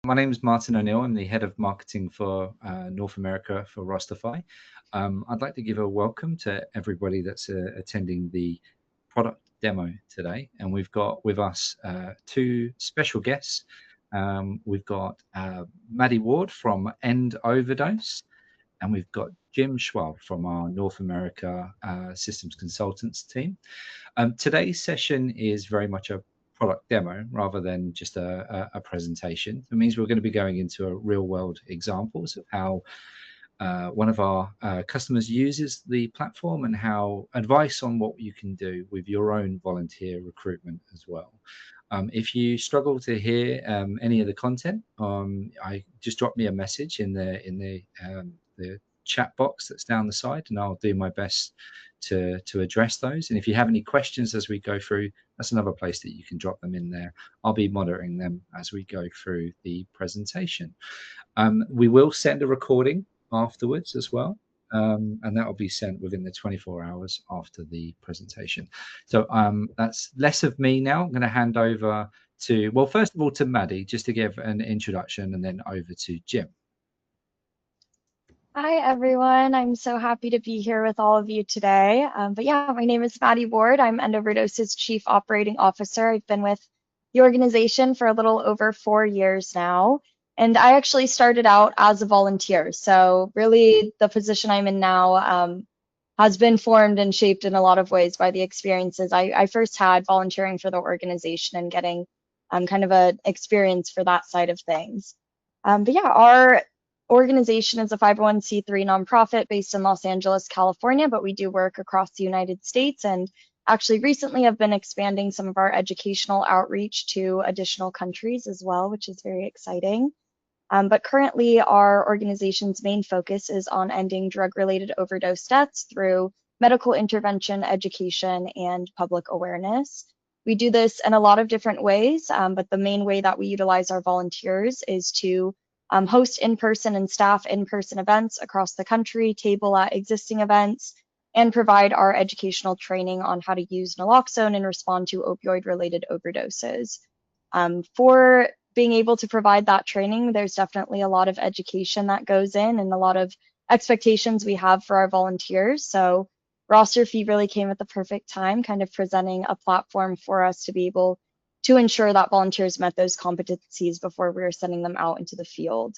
My name is Martin O'Neill. I'm the head of marketing for North America for Rosterfy. I'd like to give a welcome to everybody that's attending the product demo today. And we've got with us two special guests. We've got Maddie Ward from End Overdose, and we've got Jim Schwab from our North America Systems Consultants team. Today's session is very much a product demo rather than just a presentation. It means we're going to be going into a real world examples of how one of our customers uses the platform and how advice on what you can do with your own volunteer recruitment as well. If you struggle to hear any of the content, I just drop me a message in the chat box that's down the side, and I'll do my best to address those. And if you have any questions as we go through, that's another place that you can drop them in there. I'll be monitoring them as we go through the presentation. We will send a recording afterwards as well, and that will be sent within the 24 hours after the presentation. So that's less of me now. I'm going to hand over to, well, first of all, to Maddie, just to give an introduction, and then over to Jim. Hi, everyone. I'm so happy to be here with all of you today. But yeah, my name is Maddie Ward. I'm End Overdose's Chief Operating Officer. I've been with the organization for a little over 4 years now. And I actually started out as a volunteer. So really the position I'm in now has been formed and shaped in a lot of ways by the experiences I first had volunteering for the organization and getting kind of an experience for that side of things. But yeah, our organization is a 501c3 nonprofit based in Los Angeles, California, but we do work across the United States, and actually recently have been expanding some of our educational outreach to additional countries as well, which is very exciting. But currently our organization's main focus is on ending drug-related overdose deaths through medical intervention, education, and public awareness. We do this in a lot of different ways, but the main way that we utilize our volunteers is to host in-person and staff in-person events across the country, table at existing events, and provide our educational training on how to use naloxone and respond to opioid-related overdoses. For being able to provide that training, there's definitely a lot of education that goes in and a lot of expectations we have for our volunteers. So Rosterfy really came at the perfect time, kind of presenting a platform for us to be able to ensure that volunteers met those competencies before we were sending them out into the field.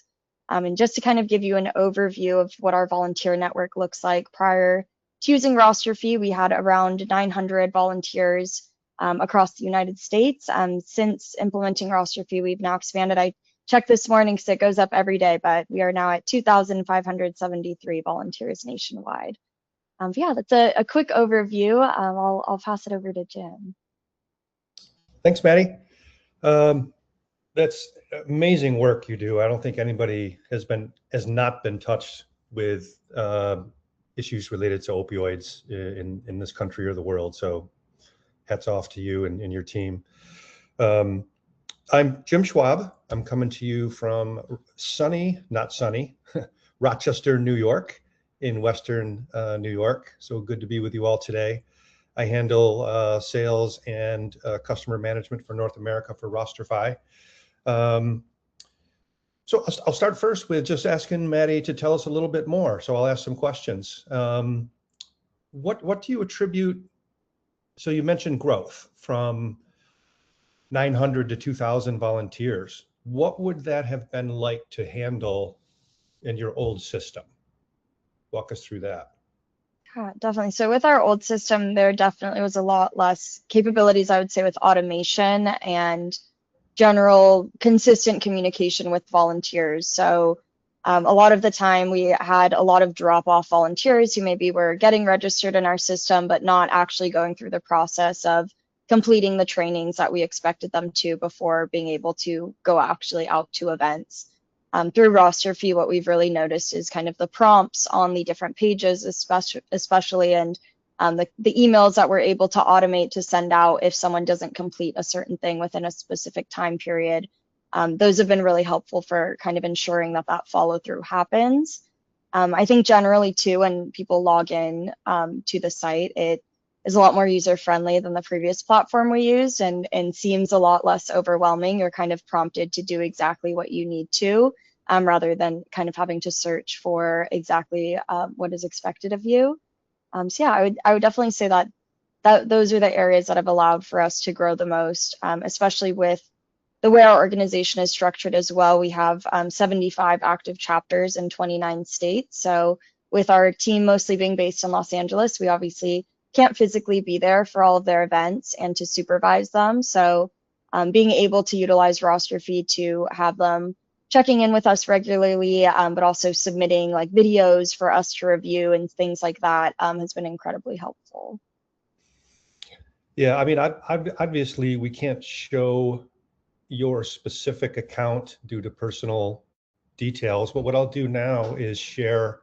And just to kind of give you an overview of what our volunteer network looks like, prior to using Rosterfy, we had around 900 volunteers across the United States. Since implementing Rosterfy, we've now expanded. I checked this morning because it goes up every day, but we are now at 2,573 volunteers nationwide. Yeah, that's a quick overview. I'll pass it over to Jim. Thanks, Maddie. That's amazing work you do. I don't think anybody has not been touched with issues related to opioids in this country or the world. So hats off to you and your team. I'm Jim Schwab. I'm coming to you from not sunny, Rochester, New York, in Western New York. So good to be with you all today. I handle sales and customer management for North America for Rosterfy. So I'll start first with just asking Maddie to tell us a little bit more. So I'll ask some questions. What do you attribute? So you mentioned growth from 900 to 2,000 volunteers. What would that have been like to handle in your old system? Walk us through that. Yeah, definitely. So with our old system, there definitely was a lot less capabilities, I would say, with automation and general consistent communication with volunteers. So a lot of the time we had a lot of drop-off volunteers who maybe were getting registered in our system, but not actually going through the process of completing the trainings that we expected them to before being able to go actually out to events. Through Rosterfy, what we've really noticed is kind of the prompts on the different pages, especially, and the emails that we're able to automate to send out if someone doesn't complete a certain thing within a specific time period. Those have been really helpful for kind of ensuring that that follow through happens. I think generally too, when people log in to the site, is a lot more user-friendly than the previous platform we used, and seems a lot less overwhelming. You're kind of prompted to do exactly what you need to, rather than kind of having to search for exactly what is expected of you. So yeah, I would definitely say that those are the areas that have allowed for us to grow the most, especially with the way our organization is structured as well. We have 75 active chapters in 29 states. So with our team mostly being based in Los Angeles, we obviously can't physically be there for all of their events and to supervise them. So being able to utilize Rosterfy to have them checking in with us regularly, but also submitting like videos for us to review and things like that has been incredibly helpful. Yeah, I mean, obviously we can't show your specific account due to personal details, but what I'll do now is share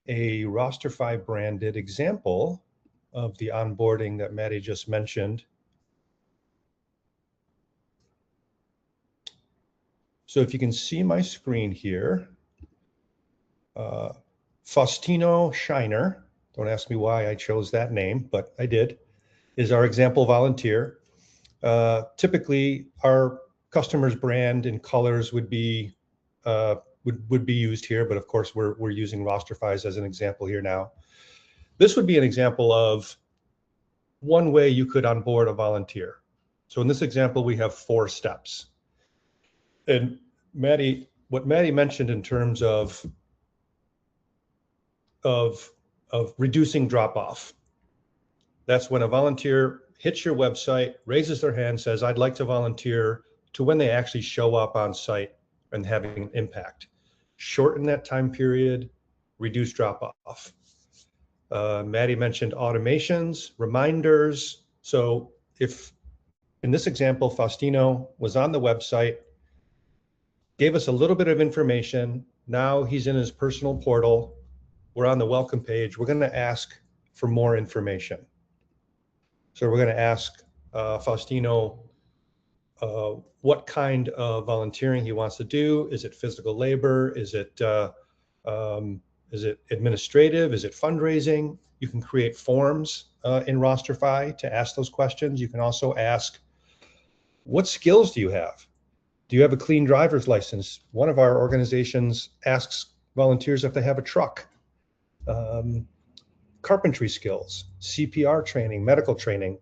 a Rosterfy branded example of the onboarding that Maddie just mentioned. So if you can see my screen here, Faustino Shiner, don't ask me why I chose that name, but I did, is our example volunteer. Typically, our customer's brand and colors would be used here, but of course we're using Rosterfy's as an example here now. This would be an example of one way you could onboard a volunteer. So in this example, we have 4 steps. And what Maddie mentioned in terms of reducing drop-off, that's when a volunteer hits your website, raises their hand, says, I'd like to volunteer, to when they actually show up on site and having an impact. Shorten that time period, reduce drop-off. Maddie mentioned automations, reminders. So if, in this example, Faustino was on the website, gave us a little bit of information. Now he's in his personal portal. We're on the welcome page. We're going to ask for more information. So we're going to ask Faustino what kind of volunteering he wants to do. Is it physical labor? Is it administrative? Is it fundraising? You can create forms in Rosterfy to ask those questions. You can also ask, what skills do you have? Do you have a clean driver's license? One of our organizations asks volunteers if they have a truck. Carpentry skills, CPR training, medical training.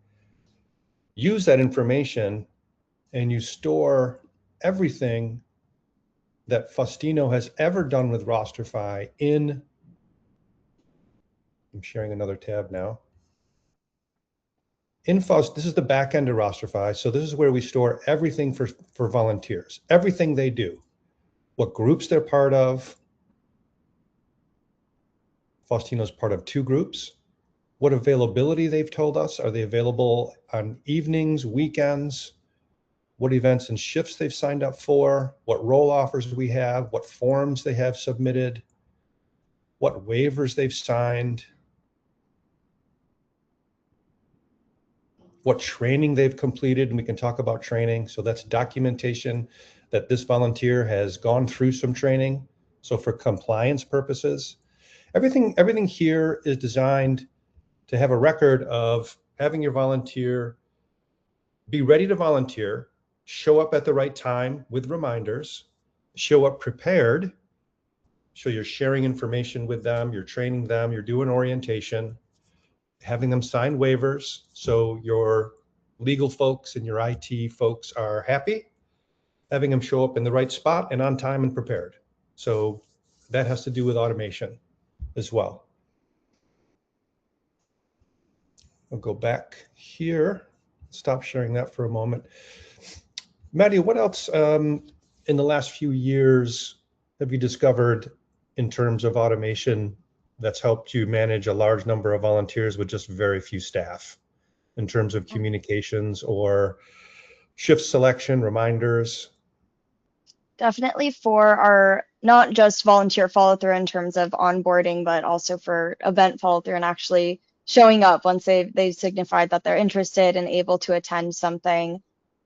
Use that information and you store everything that Faustino has ever done with Rosterfy in, I'm sharing another tab now. This is the back end of Rosterfy. So this is where we store everything for volunteers, everything they do, what groups they're part of. Faustino's part of 2 groups. What availability they've told us. Are they available on evenings, weekends? What events and shifts they've signed up for? What role offers we have? What forms they have submitted? What waivers they've signed? What training they've completed, and we can talk about training. So that's documentation that this volunteer has gone through some training. So for compliance purposes, everything here is designed to have a record of having your volunteer be ready to volunteer, show up at the right time with reminders, show up prepared. So you're sharing information with them, you're training them, you're doing orientation, having them sign waivers so your legal folks and your IT folks are happy, having them show up in the right spot and on time and prepared. So that has to do with automation as well. I'll go back here, stop sharing that for a moment. Maddie, what else in the last few years have you discovered in terms of automation that's helped you manage a large number of volunteers with just very few staff, in terms of communications or shift selection, reminders? Definitely for our, not just volunteer follow through in terms of onboarding, but also for event follow through and actually showing up once they've signified that they're interested and able to attend something.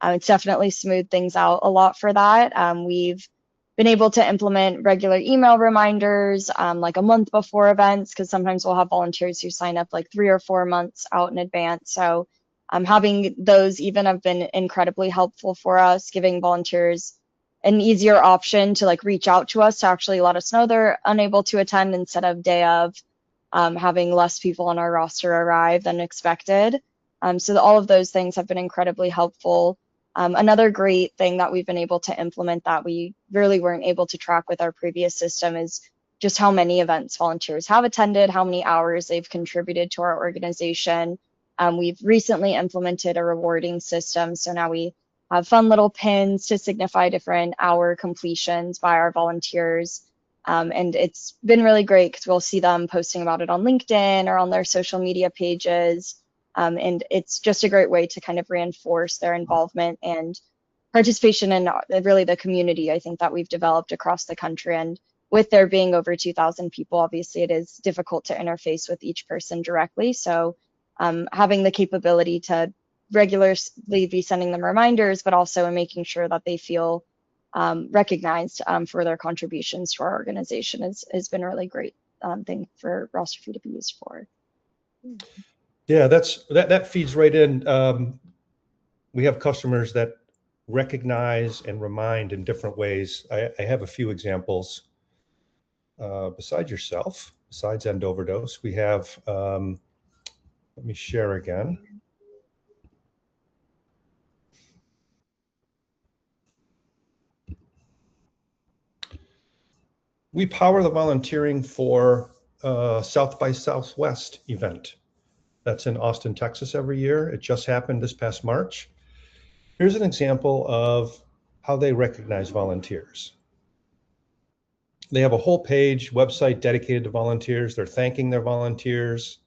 It's definitely smoothed things out a lot for that. We've been able to implement regular email reminders like a month before events, because sometimes we'll have volunteers who sign up like 3 or 4 months out in advance. So having those even have been incredibly helpful for us, giving volunteers an easier option to like reach out to us to actually let us know they're unable to attend instead of day of having less people on our roster arrive than expected. So all of those things have been incredibly helpful. Another great thing that we've been able to implement that we really weren't able to track with our previous system is just how many events volunteers have attended, how many hours they've contributed to our organization. We've recently implemented a rewarding system, so now we have fun little pins to signify different hour completions by our volunteers. And it's been really great because we'll see them posting about it on LinkedIn or on their social media pages. And it's just a great way to kind of reinforce their involvement and participation in really the community, I think, that we've developed across the country. And with there being over 2,000 people, obviously it is difficult to interface with each person directly. So having the capability to regularly be sending them reminders, but also in making sure that they feel recognized for their contributions to our organization has been a really great thing for Rosterfy to be used for. Yeah, that feeds right in. We have customers that recognize and remind in different ways. I have a few examples. Besides yourself, besides End Overdose, we have, let me share again. We power the volunteering for South by Southwest event. That's in Austin, Texas every year. It just happened this past March. Here's an example of how they recognize volunteers. They have a whole page website dedicated to volunteers. They're thanking their volunteers.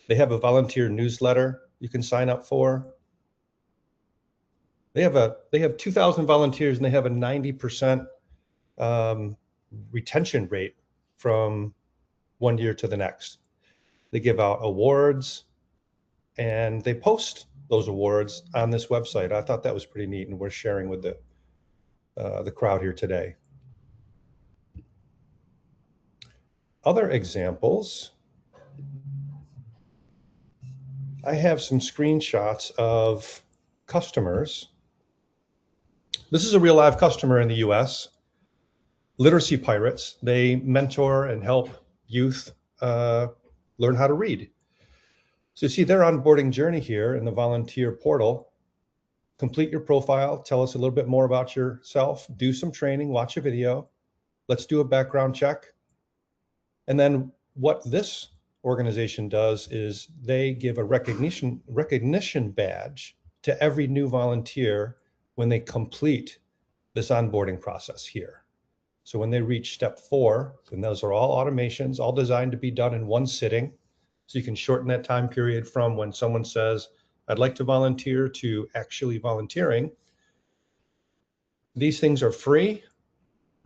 They have a volunteer newsletter you can sign up for. They have 2,000 volunteers and they have a 90% retention rate from one year to the next. They give out awards and they post those awards on this website. I thought that was pretty neat, and we're sharing with the crowd here today. Other examples, I have some screenshots of customers. This is a real live customer in the US, Literacy Pirates. They mentor and help youth learn how to read. So you see their onboarding journey here in the volunteer portal. Complete your profile, tell us a little bit more about yourself, do some training, watch a video. Let's do a background check. And then what this organization does is they give a recognition badge to every new volunteer when they complete this onboarding process here. So when they reach step 4, and those are all automations, all designed to be done in one sitting. So you can shorten that time period from when someone says, I'd like to volunteer, to actually volunteering. These things are free.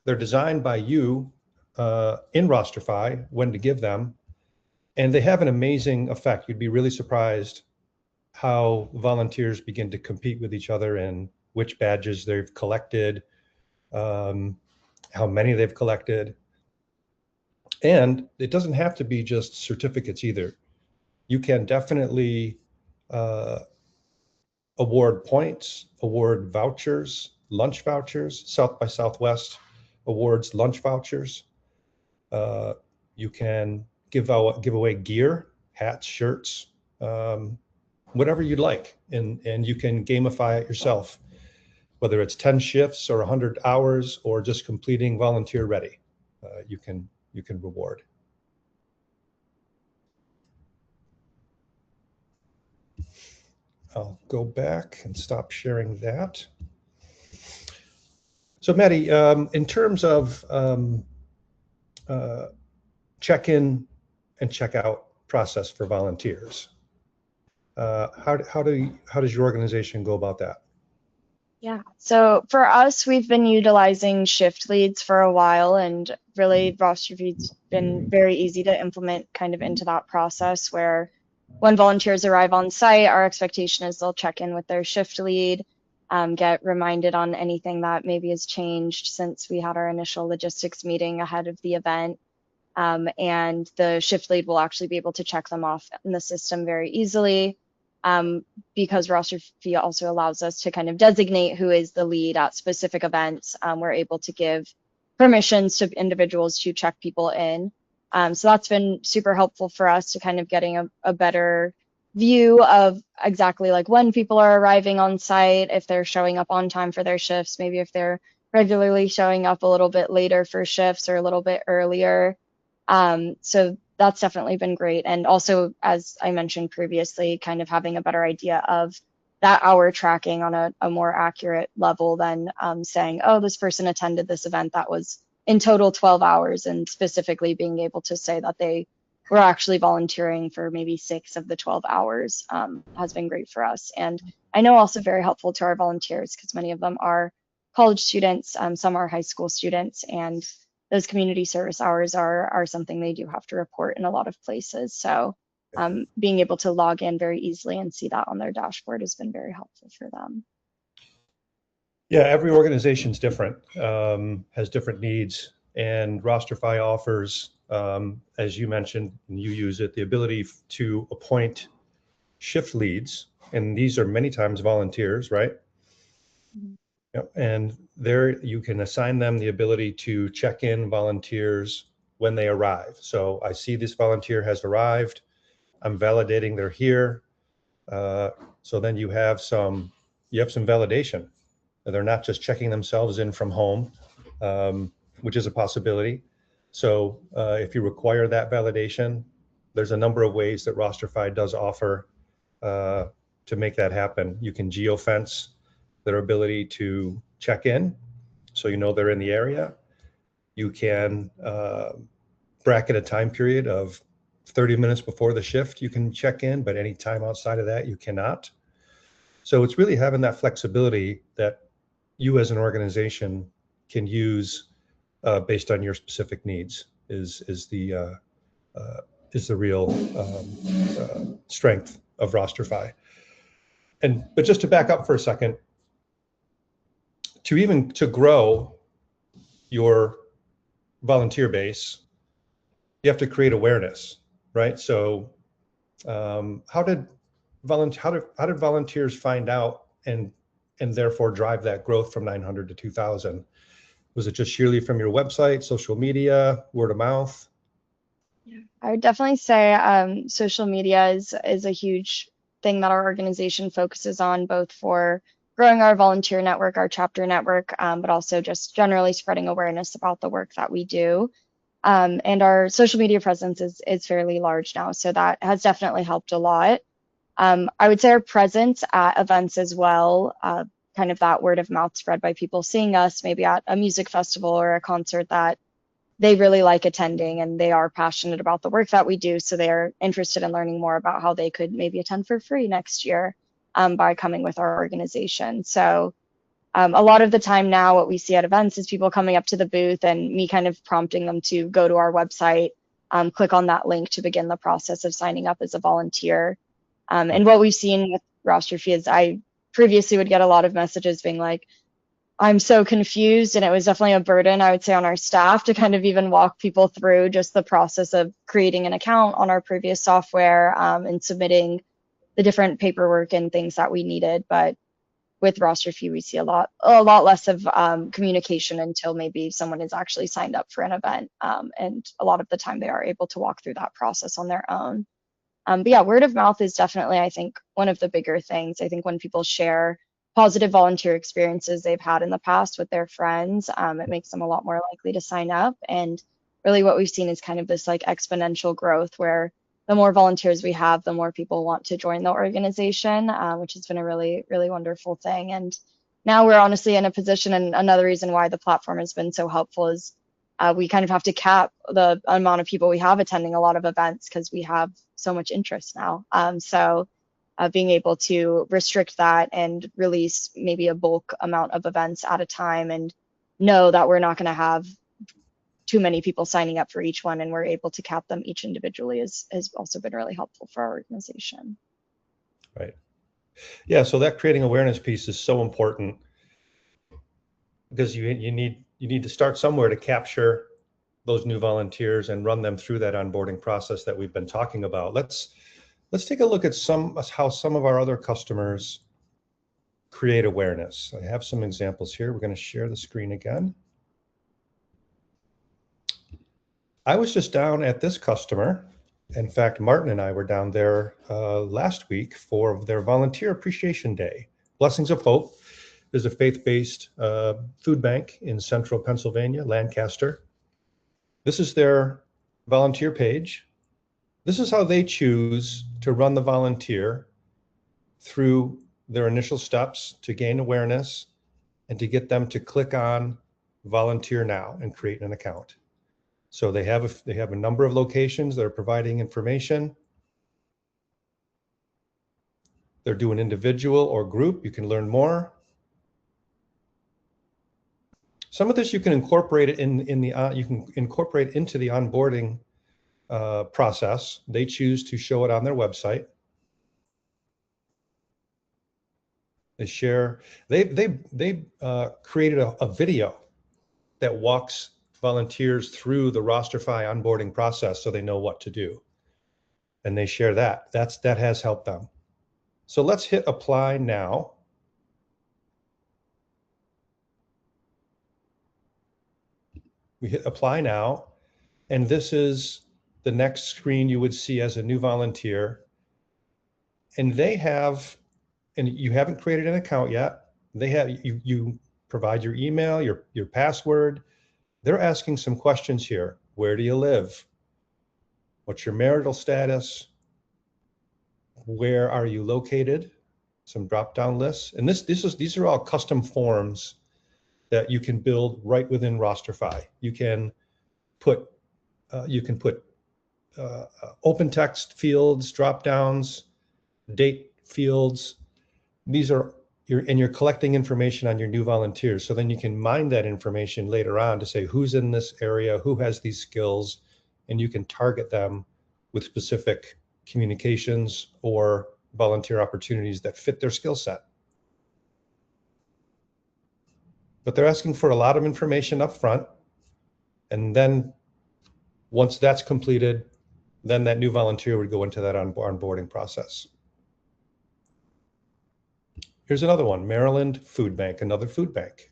They're designed by you in Rosterfy when to give them. And they have an amazing effect. You'd be really surprised how volunteers begin to compete with each other and which badges they've collected, how many they've collected. And it doesn't have to be just certificates either. You can definitely award points, award vouchers, lunch vouchers. South by Southwest awards lunch vouchers. You can give away gear, hats, shirts, whatever you'd like. And you can gamify it yourself, whether it's 10 shifts or 100 hours or just completing volunteer ready. You can reward. I'll go back and stop sharing that. So Maddie, in terms of check-in and check-out process for volunteers, how does your organization go about that? Yeah, so for us, we've been utilizing shift leads for a while, and really Rosterfy's been very easy to implement kind of into that process, where when volunteers arrive on site, our expectation is they'll check in with their shift lead. get reminded on anything that maybe has changed since we had our initial logistics meeting ahead of the event. And the shift lead will actually be able to check them off in the system very easily, because Rosterfy also allows us to kind of designate who is the lead at specific events. We're able to give permissions to individuals to check people in. So that's been super helpful for us to kind of getting a better view of exactly like when people are arriving on site, if they're showing up on time for their shifts, maybe if they're regularly showing up a little bit later for shifts or a little bit earlier. So that's definitely been great. And also, as I mentioned previously, kind of having a better idea of that hour tracking on a more accurate level than saying, oh, this person attended this event that was in total 12 hours, and specifically being able to say that they were actually volunteering for maybe 6 of the 12 hours has been great for us. And I know also very helpful to our volunteers, because many of them are college students, some are high school students, and those community service hours are something they do have to report in a lot of places. So being able to log in very easily and see that on their dashboard has been very helpful for them. Yeah, every organization is different, has different needs, and Rosterfy offers, as you mentioned, and you use it, the ability to appoint shift leads, and these are many times volunteers, right? Mm-hmm. Yep. And there you can assign them the ability to check in volunteers when they arrive. So I see this volunteer has arrived, I'm validating they're here. So then you have some validation. They're not just checking themselves in from home, which is a possibility. So if you require that validation, there's a number of ways that Rosterfy does offer to make that happen. You can geofence their ability to check in, so you know they're in the area. You can bracket a time period of 30 minutes before the shift you can check in, but any time outside of that you cannot. So it's really having that flexibility that you as an organization can use based on your specific needs is the real strength of Rosterfy. But just to back up for a second, to grow your volunteer base, you have to create awareness, right? So how did volunteers find out and therefore drive that growth from 900 to 2000? Was it just sheerly from your website, social media, word of mouth? I would definitely say social media is a huge thing that our organization focuses on, both for growing our volunteer network, our chapter network, but also just generally spreading awareness about the work that we do. And our social media presence is fairly large now, so that has definitely helped a lot. I would say our presence at events as well, kind of that word of mouth spread by people seeing us maybe at a music festival or a concert that they really like attending, and they are passionate about the work that we do, so they're interested in learning more about how they could maybe attend for free next year by coming with our organization. So a lot of the time now what we see at events is people coming up to the booth and me kind of prompting them to go to our website, click on that link to begin the process of signing up as a volunteer. And what we've seen with Rosterfy is I previously would get a lot of messages being like, I'm so confused, and it was definitely a burden, I would say, on our staff to kind of even walk people through just the process of creating an account on our previous software and submitting the different paperwork and things that we needed. But with Rosterfy, we see a lot less of communication until maybe someone is actually signed up for an event, and a lot of the time they are able to walk through that process on their own. But yeah, word of mouth is definitely, I think, one of the bigger things. I think when people share positive volunteer experiences they've had in the past with their friends, it makes them a lot more likely to sign up. And really what we've seen is kind of this like exponential growth where the more volunteers we have, the more people want to join the organization, which has been a really, really wonderful thing. And now we're honestly in a position, and another reason why the platform has been so helpful is we kind of have to cap the amount of people we have attending a lot of events because we have so much interest now. So being able to restrict that and release maybe a bulk amount of events at a time, and know that we're not going to have too many people signing up for each one, and we're able to cap them each individually has also been really helpful for our organization. Right. Yeah, so that creating awareness piece is so important because you need to start somewhere to capture those new volunteers and run them through that onboarding process that we've been talking about. Let's take a look at how some of our other customers create awareness. I have some examples here. We're going to share the screen again. I was just down at this customer. In fact, Martin and I were down there last week for their Volunteer Appreciation Day. Blessings of Hope is a faith-based food bank in central Pennsylvania, Lancaster. This is their volunteer page. This is how they choose to run the volunteer through their initial steps to gain awareness and to get them to click on volunteer now and create an account. So they have a number of locations that are providing information. They're doing individual or group. You can learn more. Some of this you can incorporate it you can incorporate into the onboarding process. They choose to show it on their website. They share. They created a video that walks volunteers through the Rosterfy onboarding process so they know what to do, and they share that. That has helped them. So let's hit apply now. We hit apply now, and this is the next screen you would see as a new volunteer. And they have, and you haven't created an account yet. They have, you provide your email, your password. They're asking some questions here. Where do you live? What's your marital status? Where are you located? Some drop-down lists. And these are all custom forms that you can build right within Rosterfy. You can put open text fields, drop-downs, date fields. These are you're collecting information on your new volunteers. So then you can mine that information later on to say who's in this area, who has these skills, and you can target them with specific communications or volunteer opportunities that fit their skill set. But they're asking for a lot of information up front. And then once that's completed, then that new volunteer would go into that onboarding process. Here's another one, Maryland Food Bank, another food bank.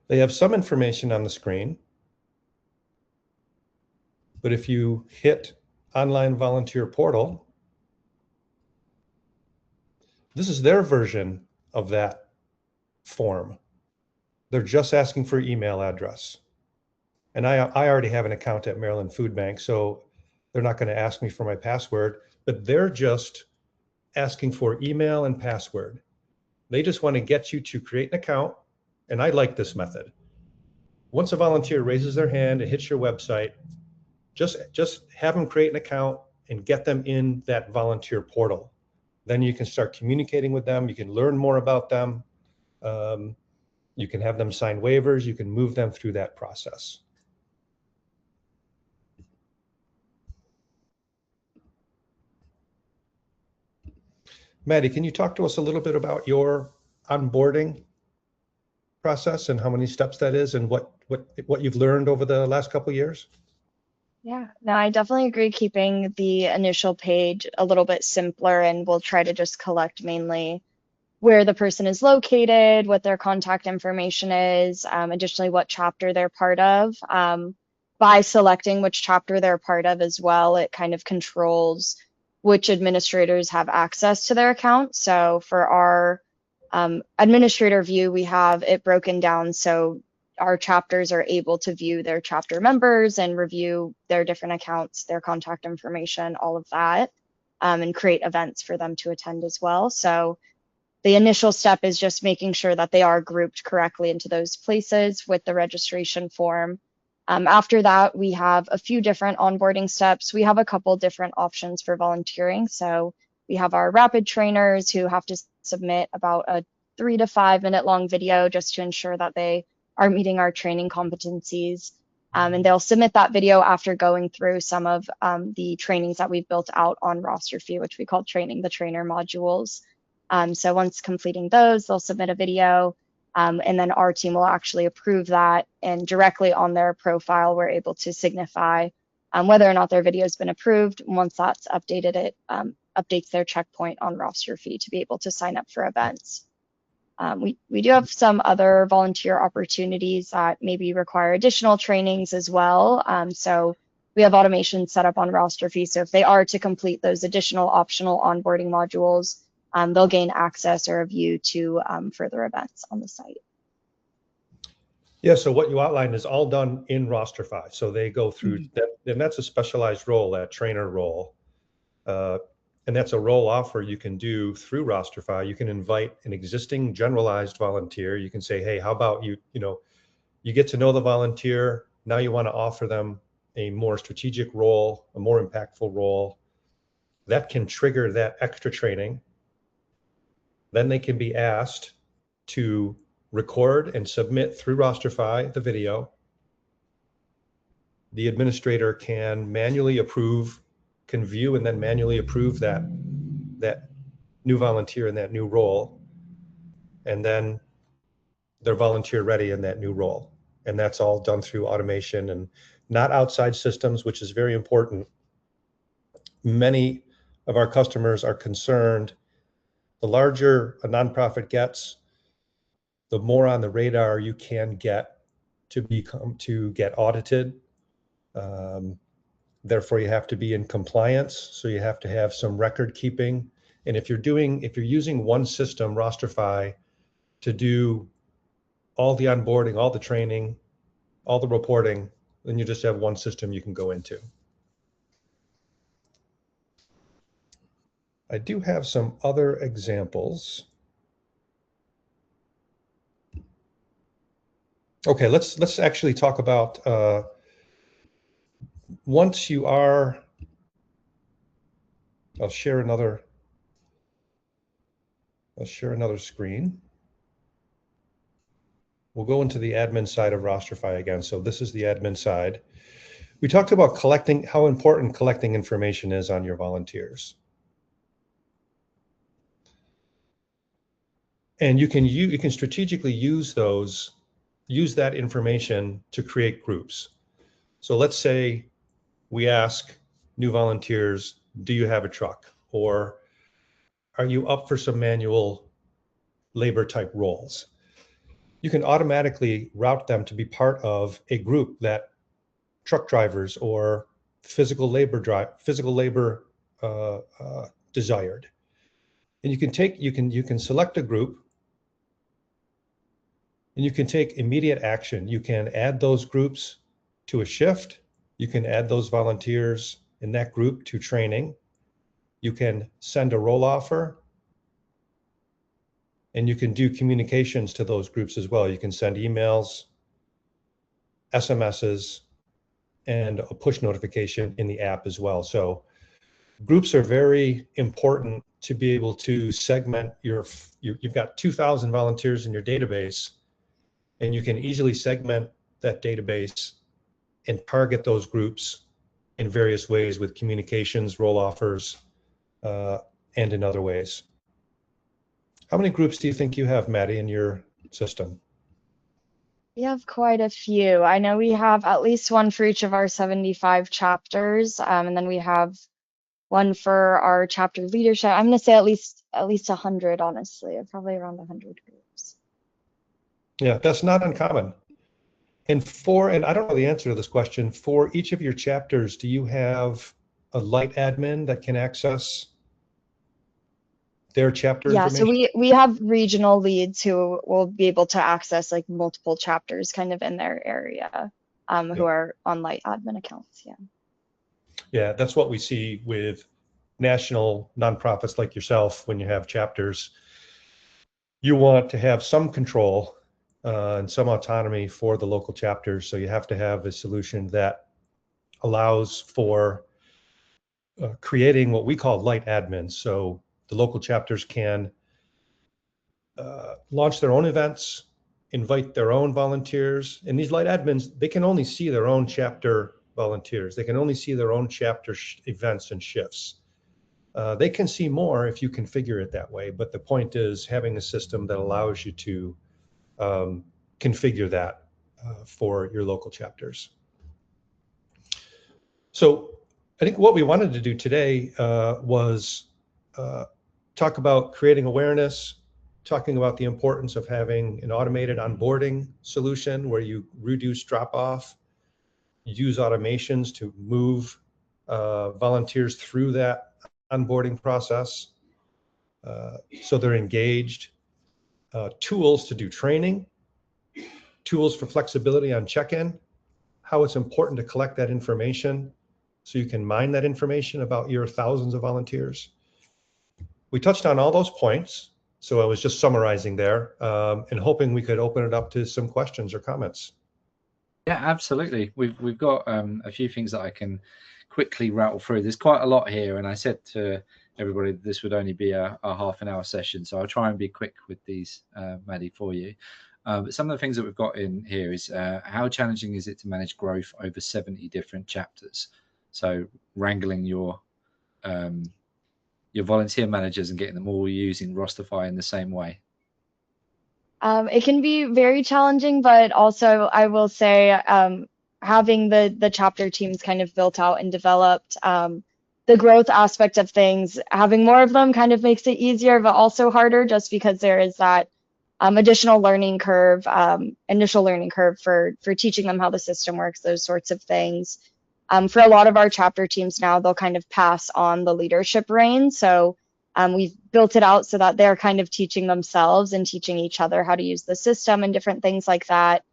They have some information on the screen, but if you hit online volunteer portal, this is their version of that form. They're just asking for email address. And I already have an account at Maryland Food Bank, so they're not going to ask me for my password, but they're just asking for email and password. They just want to get you to create an account, and I like this method. Once a volunteer raises their hand and hits your website, just have them create an account and get them in that volunteer portal. Then you can start communicating with them. You can learn more about them. You can have them sign waivers. You can move them through that process. Maddie, can you talk to us a little bit about your onboarding process and how many steps that is and what you've learned over the last couple of years? Yeah, no, I definitely agree keeping the initial page a little bit simpler, and we'll try to just collect mainly where the person is located, what their contact information is, additionally what chapter they're part of. By selecting which chapter they're part of as well, it kind of controls which administrators have access to their account. So for our administrator view, we have it broken down so our chapters are able to view their chapter members and review their different accounts, their contact information, all of that, and create events for them to attend as well. So the initial step is just making sure that they are grouped correctly into those places with the registration form. After that, we have a few different onboarding steps. We have a couple different options for volunteering. So we have our rapid trainers who have to submit about a 3 to 5 minute long video just to ensure that they are meeting our training competencies. And they'll submit that video after going through some of the trainings that we've built out on Rosterfy, which we call training the trainer modules. So once completing those, they'll submit a video, and then our team will actually approve that, and directly on their profile, we're able to signify whether or not their video has been approved. Once that's updated, it updates their checkpoint on Rosterfy to be able to sign up for events. We do have some other volunteer opportunities that maybe require additional trainings as well. So we have automation set up on Rosterfy. So if they are to complete those additional optional onboarding modules, they'll gain access or a view to further events on the site. Yeah, so what you outlined is all done in Rosterfy. So they go through that, and that's a specialized role, that trainer role. And that's a role offer you can do through Rosterfy. You can invite an existing generalized volunteer. You can say, hey, how about you get to know the volunteer. Now you want to offer them a more strategic role, a more impactful role. That can trigger that extra training. Then they can be asked to record and submit through Rosterfy the video. The administrator can manually approve, can view and then manually approve that new volunteer in that new role. And then they're volunteer ready in that new role. And that's all done through automation and not outside systems, which is very important. Many of our customers are concerned the larger a nonprofit gets, the more on the radar you can get to get audited. Therefore, you have to be in compliance. So you have to have some record keeping. And if you're using one system, Rosterfy, to do all the onboarding, all the training, all the reporting, then you just have one system you can go into. I do have some other examples. Okay, let's actually talk about once you are. I'll share another screen. We'll go into the admin side of Rosterfy again. So this is the admin side. We talked about how important collecting information is on your volunteers. And you can strategically use that information to create groups. So let's say we ask new volunteers, do you have a truck? Or are you up for some manual labor type roles? You can automatically route them to be part of a group that truck drivers or physical labor desired. And you can select a group, and you can take immediate action. You can add those groups to a shift. You can add those volunteers in that group to training. You can send a role offer. And you can do communications to those groups as well. You can send emails, SMSs, and a push notification in the app as well. So groups are very important to be able to segment you've got 2,000 volunteers in your database, and you can easily segment that database and target those groups in various ways with communications, role offers, and in other ways. How many groups do you think you have, Maddie, in your system? We have quite a few. I know we have at least one for each of our 75 chapters, and then we have one for our chapter leadership. I'm going to say at least 100, honestly, probably around 100 groups. Yeah, that's not uncommon. And I don't know the answer to this question, for each of your chapters, do you have a light admin that can access their chapter information? So we have regional leads who will be able to access like multiple chapters kind of in their area, who are on light admin accounts. Yeah, that's what we see with national nonprofits like yourself. When you have chapters, you want to have some control and some autonomy for the local chapters. So you have to have a solution that allows for creating what we call light admins. So the local chapters can launch their own events invite their own volunteers. And these light admins, they can only see their own chapter volunteers. They can only see their own chapter events and shifts. They can see more if you configure it that way. But the point is having a system that allows you to configure that for your local chapters. So I think what we wanted to do today was talk about creating awareness, talking about the importance of having an automated onboarding solution where you reduce drop-off, use automations to move volunteers through that onboarding process so they're engaged, tools to do training, tools for flexibility on check-in, how it's important to collect that information so you can mine that information about your thousands of volunteers. We touched on all those points, so I was just summarizing there and hoping we could open it up to some questions or comments. Yeah, absolutely. We've got a few things that I can quickly rattle through. There's quite a lot here, and I said to everybody that this would only be a half-an-hour session, so I'll try and be quick with these, Maddie, for you. But some of the things that we've got in here is how challenging is it to manage growth over 70 different chapters? So wrangling your volunteer managers and getting them all using Rosterfy in the same way. It can be very challenging, but also I will say having the chapter teams kind of built out and developed, the growth aspect of things, having more of them kind of makes it easier, but also harder just because there is that additional learning curve, initial learning curve for teaching them how the system works, those sorts of things. For a lot of our chapter teams now, they'll kind of pass on the leadership reins. So we've built it out so that they're kind of teaching themselves and teaching each other how to use the system and different things like that.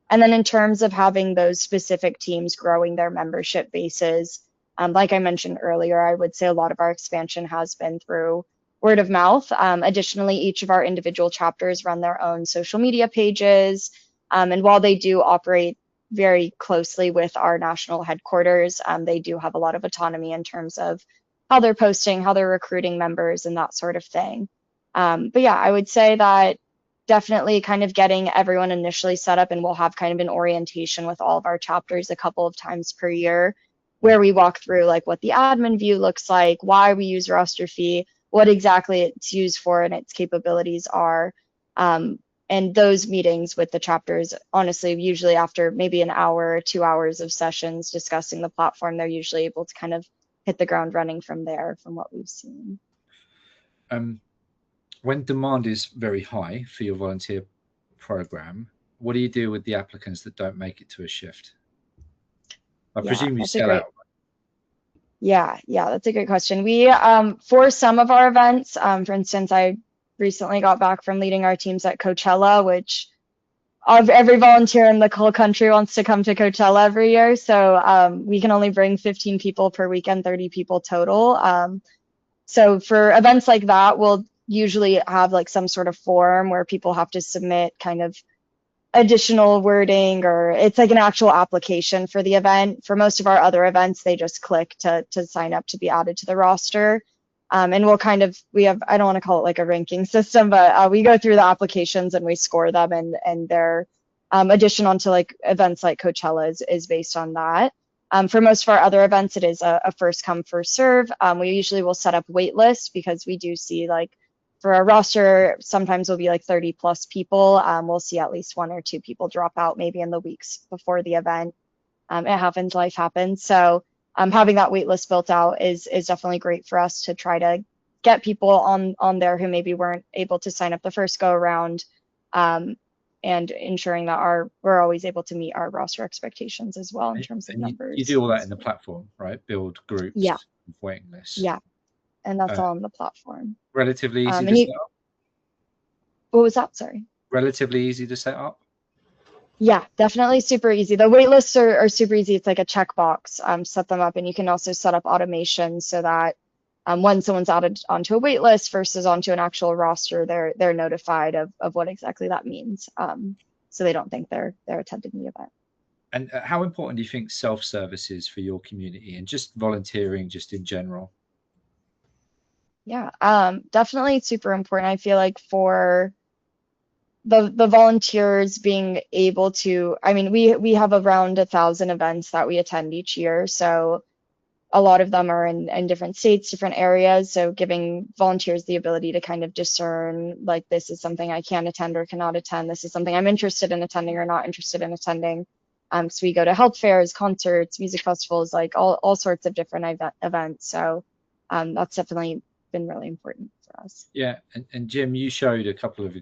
And then in terms of having those specific teams growing their membership bases, like I mentioned earlier, I would say a lot of our expansion has been through word of mouth. Additionally, each of our individual chapters run their own social media pages. And while they do operate very closely with our national headquarters, they do have a lot of autonomy in terms of how they're posting, how they're recruiting members, and that sort of thing. But yeah, I would say that definitely kind of getting everyone initially set up, and we'll have kind of an orientation with all of our chapters a couple of times per year where we walk through like what the admin view looks like, why we use Rosterfy, what exactly it's used for and its capabilities are. And those meetings with the chapters, honestly, usually after maybe an hour or 2 hours of sessions discussing the platform, they're usually able to kind of hit the ground running from there, from what we've seen. When demand is very high for your volunteer program, what do you do with the applicants that don't make it to a shift? I presume you sell out. Yeah, that's a great question. We, for some of our events, for instance, I recently got back from leading our teams at Coachella, which every volunteer in the whole country wants to come to Coachella every year. So we can only bring 15 people per weekend, 30 people total. So for events like that, we'll usually have like some sort of form where people have to submit kind of additional wording, or it's like an actual application for the event. For most of our other events, they just click to sign up to be added to the roster. And we'll kind of, I don't want to call it like a ranking system, but we go through the applications and we score them, and their addition onto like events like Coachella is based on that. For most of our other events, it is a first come, first serve. We usually will set up wait lists because we do see like for our roster, sometimes we'll be like 30 plus people. We'll see at least 1 or 2 people drop out maybe in the weeks before the event. It happens, life happens. So having that wait list built out is definitely great for us to try to get people on there who maybe weren't able to sign up the first go around, and ensuring that we're always able to meet our roster expectations as well in terms of numbers. You do all that in the platform, right? Build groups, waiting lists. Yeah, and that's all on the platform. Relatively easy to set up? What was that? Sorry. Relatively easy to set up? Yeah, definitely super easy. The wait lists are super easy. It's like a checkbox, set them up, and you can also set up automation so that when someone's added onto a wait list versus onto an actual roster, they're notified of what exactly that means, so they don't think they're attending the event. And how important do you think self-service is for your community and just volunteering just in general? Yeah, definitely super important. I feel like for the volunteers being able to, I mean, we have around 1,000 events that we attend each year, so a lot of them are in different states, different areas. So giving volunteers the ability to kind of discern, like, this is something I can attend or cannot attend. This is something I'm interested in attending or not interested in attending. So we go to health fairs, concerts, music festivals, like all sorts of different events. So that's definitely been really important for us. Yeah, and Jim, you showed a couple of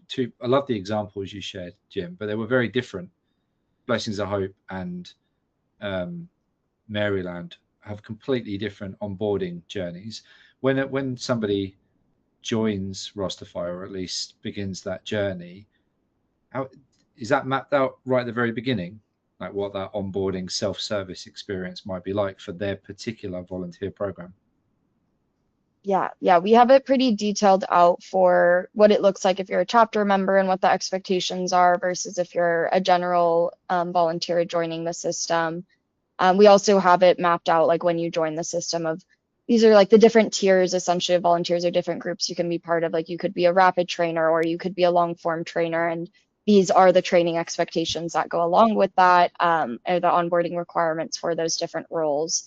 two. I love the examples you shared, Jim, but they were very different. Blessings of Hope and Maryland have completely different onboarding journeys. When somebody joins Rosterfy, or at least begins that journey, how is that mapped out right at the very beginning, like what that onboarding self-service experience might be like for their particular volunteer program? Yeah, we have it pretty detailed out for what it looks like if you're a chapter member and what the expectations are versus if you're a general volunteer joining the system. We also have it mapped out, like, when you join the system, of these are like the different tiers essentially of volunteers, or different groups you can be part of. Like, you could be a rapid trainer or you could be a long form trainer, and these are the training expectations that go along with that, or the onboarding requirements for those different roles.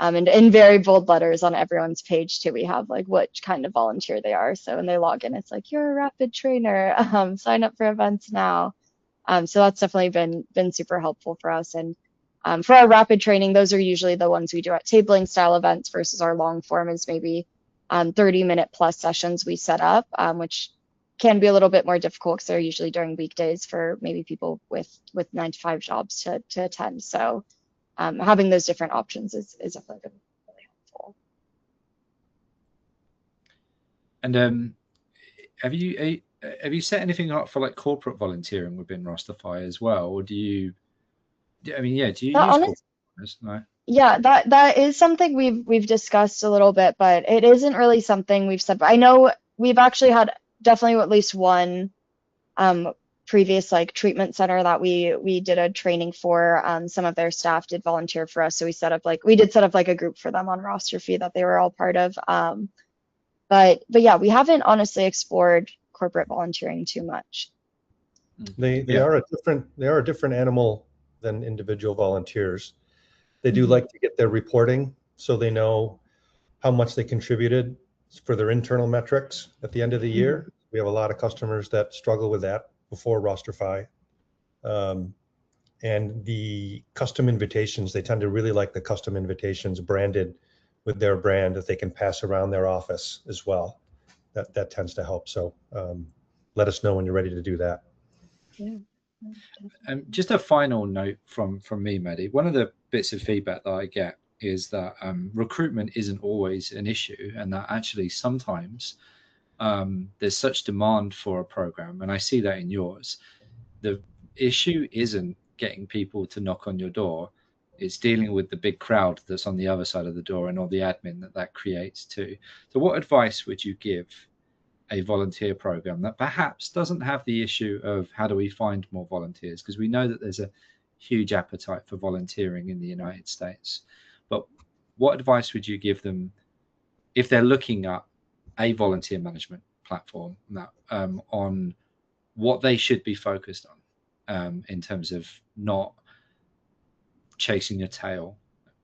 And in very bold letters on everyone's page too, we have like which kind of volunteer they are. So when they log in, it's like, you're a rapid trainer, sign up for events now. So that's definitely been super helpful for us. And for our rapid training, those are usually the ones we do at tabling style events, versus our long form is maybe 30-minute plus sessions we set up, which can be a little bit more difficult because they're usually during weekdays for maybe people with 9-to-5 jobs to attend. So having those different options is definitely been really helpful. And have you set anything up for like corporate volunteering within Rosterfy as well, or do you? I mean, yeah, do you use corporate volunteers? No. Yeah, that is something we've discussed a little bit, but it isn't really something we've said. I know we've actually had definitely at least one previous like treatment center that we did a training for. Some of their staff did volunteer for us, so we did set up like a group for them on Rosterfy that they were all part of. But yeah, we haven't honestly explored corporate volunteering too much. They are a different animal than individual volunteers. They do like to get their reporting so they know how much they contributed for their internal metrics at the end of the year. We have a lot of customers that struggle with that before Rosterfy. And the custom invitations, they tend to really like the custom invitations branded with their brand that they can pass around their office as well. That tends to help. So let us know when you're ready to do that. Yeah. Just a final note from me, Maddie. One of the bits of feedback that I get is that recruitment isn't always an issue, and that actually sometimes there's such demand for a program, and I see that in yours. The issue isn't getting people to knock on your door. It's dealing with the big crowd that's on the other side of the door and all the admin that creates too. So what advice would you give a volunteer program that perhaps doesn't have the issue of how do we find more volunteers? Because we know that there's a huge appetite for volunteering in the United States. But what advice would you give them if they're looking at a volunteer management platform on what they should be focused on in terms of not chasing your tail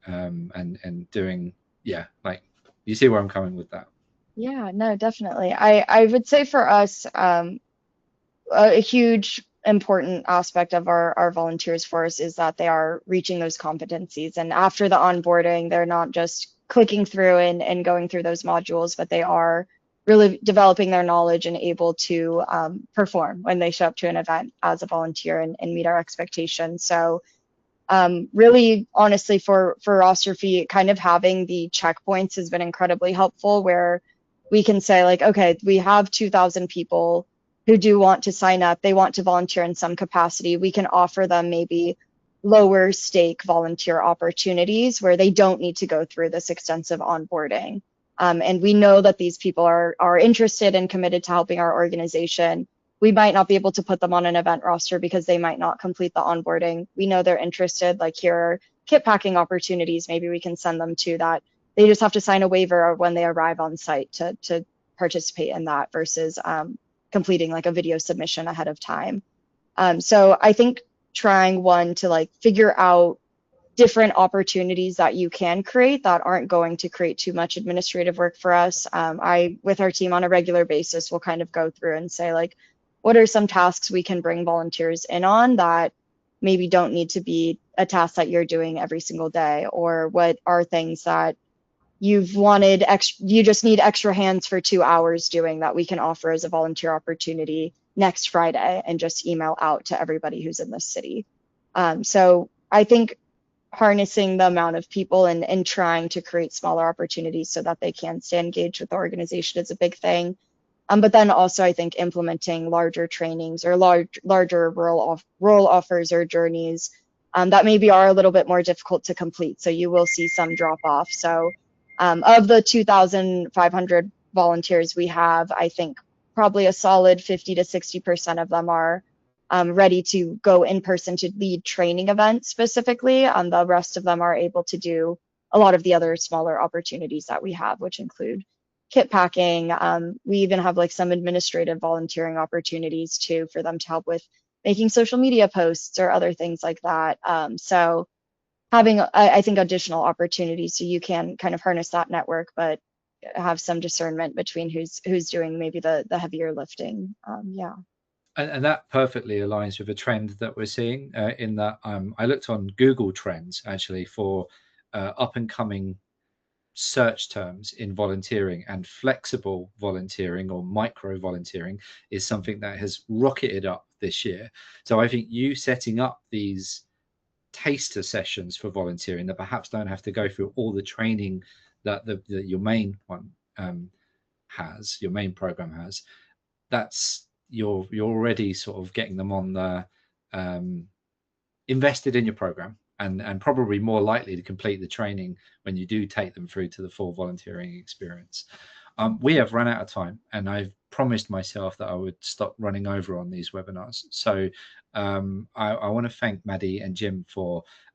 and doing, like, you see where I'm coming with that? Yeah, no, definitely. I would say for us, a huge important aspect of our volunteers force is that they are reaching those competencies. And after the onboarding, they're not just clicking through and going through those modules, but they are really developing their knowledge and able to perform when they show up to an event as a volunteer and meet our expectations. So really, honestly, for Rosterfy, kind of having the checkpoints has been incredibly helpful, where we can say, like, okay, we have 2,000 people who do want to sign up. They want to volunteer in some capacity. We can offer them maybe lower stake volunteer opportunities where they don't need to go through this extensive onboarding. And we know that these people are interested and committed to helping our organization. We might not be able to put them on an event roster because they might not complete the onboarding. We know they're interested, like, here are kit packing opportunities. Maybe we can send them to that. They just have to sign a waiver when they arrive on site to participate in that, versus completing like a video submission ahead of time. So I think trying to like figure out different opportunities that you can create that aren't going to create too much administrative work for us. With our team on a regular basis, we'll kind of go through and say like, what are some tasks we can bring volunteers in on that maybe don't need to be a task that you're doing every single day, or what are things that you just need extra hands for 2 hours doing that we can offer as a volunteer opportunity next Friday and just email out to everybody who's in the city. So I think harnessing the amount of people and trying to create smaller opportunities so that they can stay engaged with the organization is a big thing. But then also I think implementing larger trainings or larger role offers or journeys that maybe are a little bit more difficult to complete. So you will see some drop off. So of the 2,500 volunteers we have, I think probably a solid 50 to 60% of them are ready to go in person to lead training events specifically. The rest of them are able to do a lot of the other smaller opportunities that we have, which include kit packing. We even have like some administrative volunteering opportunities too for them to help with making social media posts or other things like that. So having, I think, additional opportunities so you can kind of harness that network, but have some discernment between who's doing maybe the heavier lifting. Yeah. And that perfectly aligns with a trend that we're seeing in that I looked on Google Trends actually for up and coming search terms in volunteering, and flexible volunteering or micro volunteering is something that has rocketed up this year. So I think you setting up these taster sessions for volunteering that perhaps don't have to go through all the training that your main one has, your main program has, that's you're already sort of getting them on the invested in your program and probably more likely to complete the training when you do take them through to the full volunteering experience. We have run out of time, and I've promised myself that I would stop running over on these webinars. So I want to thank Maddie and Jim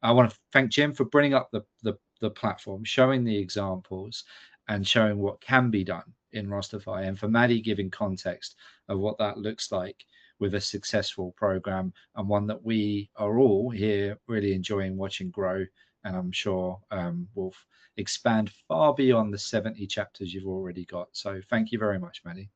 I want to thank Jim for bringing up the platform, showing the examples and showing what can be done in Rosterfy, and for Maddie giving context of what that looks like with a successful program, and one that we are all here really enjoying watching grow. And I'm sure will expand far beyond the 70 chapters you've already got. So thank you very much, Maddie.